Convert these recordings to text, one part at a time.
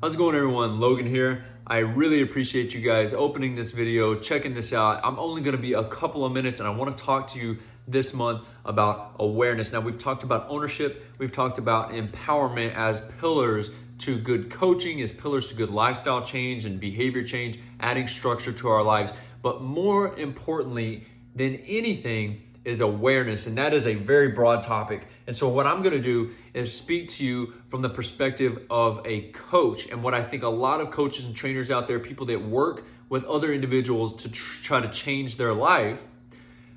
How's it going, everyone? Logan here. I really appreciate you guys opening this video, checking this out. I'm only going to be a couple of minutes and I want to talk to you this month about awareness. Now, we've talked about ownership. We've talked about empowerment as pillars to good coaching, as pillars to good lifestyle change and behavior change, adding structure to our lives. But more importantly than anything is awareness, and that is a very broad topic. And so what I'm going to do is speak to you from the perspective of a coach, and what I think a lot of coaches and trainers out there, people that work with other individuals to try to change their life,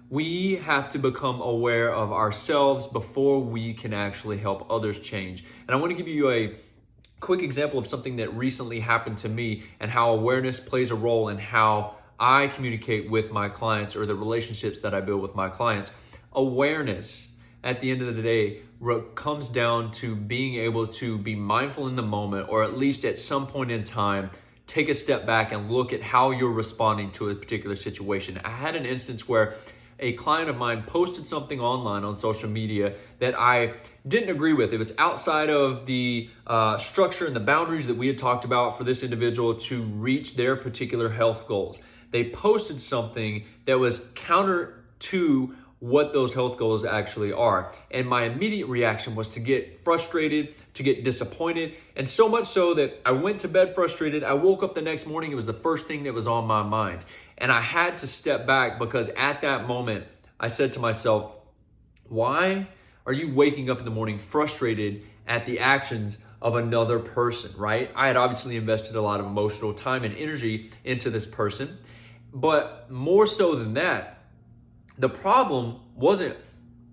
we have to become aware of ourselves before we can actually help others change. And I want to give you a quick example of something that recently happened to me and how awareness plays a role in how I communicate with my clients or the relationships that I build with my clients. Awareness, at the end of the day, comes down to being able to be mindful in the moment, or at least at some point in time, take a step back and look at how you're responding to a particular situation. I had an instance where a client of mine posted something online on social media that I didn't agree with. It was outside of the structure and the boundaries that we had talked about for this individual to reach their particular health goals. They posted something that was counter to what those health goals actually are. And my immediate reaction was to get frustrated, to get disappointed, and so much so that I went to bed frustrated. I woke up the next morning, it was the first thing that was on my mind. And I had to step back because at that moment, I said to myself, why are you waking up in the morning frustrated at the actions of another person, right? I had obviously invested a lot of emotional time and energy into this person. But more so than that, the problem wasn't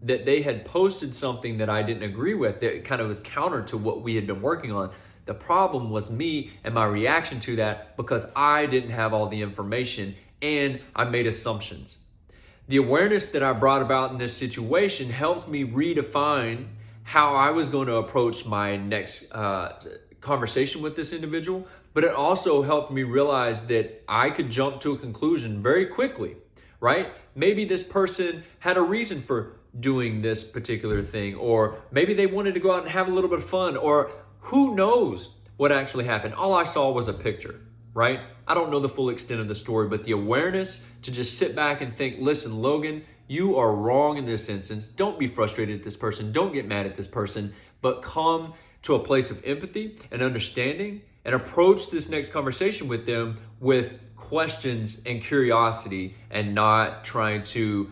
that they had posted something that I didn't agree with that kind of was counter to what we had been working on. The problem was me and my reaction to that because I didn't have all the information and I made assumptions. The awareness that I brought about in this situation helped me redefine how I was going to approach my next conversation with this individual, but it also helped me realize that I could jump to a conclusion very quickly, right? Maybe this person had a reason for doing this particular thing, or maybe they wanted to go out and have a little bit of fun, or who knows what actually happened. All I saw was a picture, right? I don't know the full extent of the story, but the awareness to just sit back and think, listen, Logan, you are wrong in this instance. Don't be frustrated at this person. Don't get mad at this person, but come to a place of empathy and understanding and approach this next conversation with them with questions and curiosity and not trying to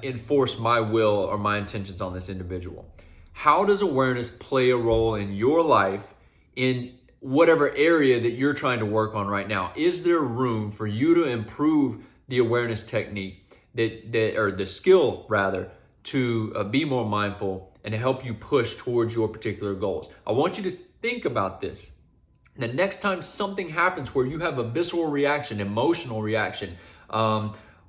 enforce my will or my intentions on this individual. How does awareness play a role in your life in whatever area that you're trying to work on right now? Is there room for you to improve the awareness technique or the skill rather, to be more mindful and to help you push towards your particular goals? I want you to think about this. The next time something happens where you have a visceral reaction, emotional reaction,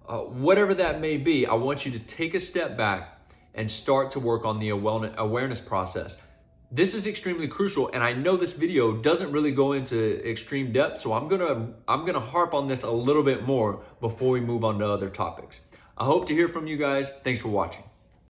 whatever that may be, I want you to take a step back and start to work on the awareness process. This is extremely crucial, and I know this video doesn't really go into extreme depth, so I'm gonna harp on this a little bit more before we move on to other topics. I hope to hear from you guys. Thanks for watching.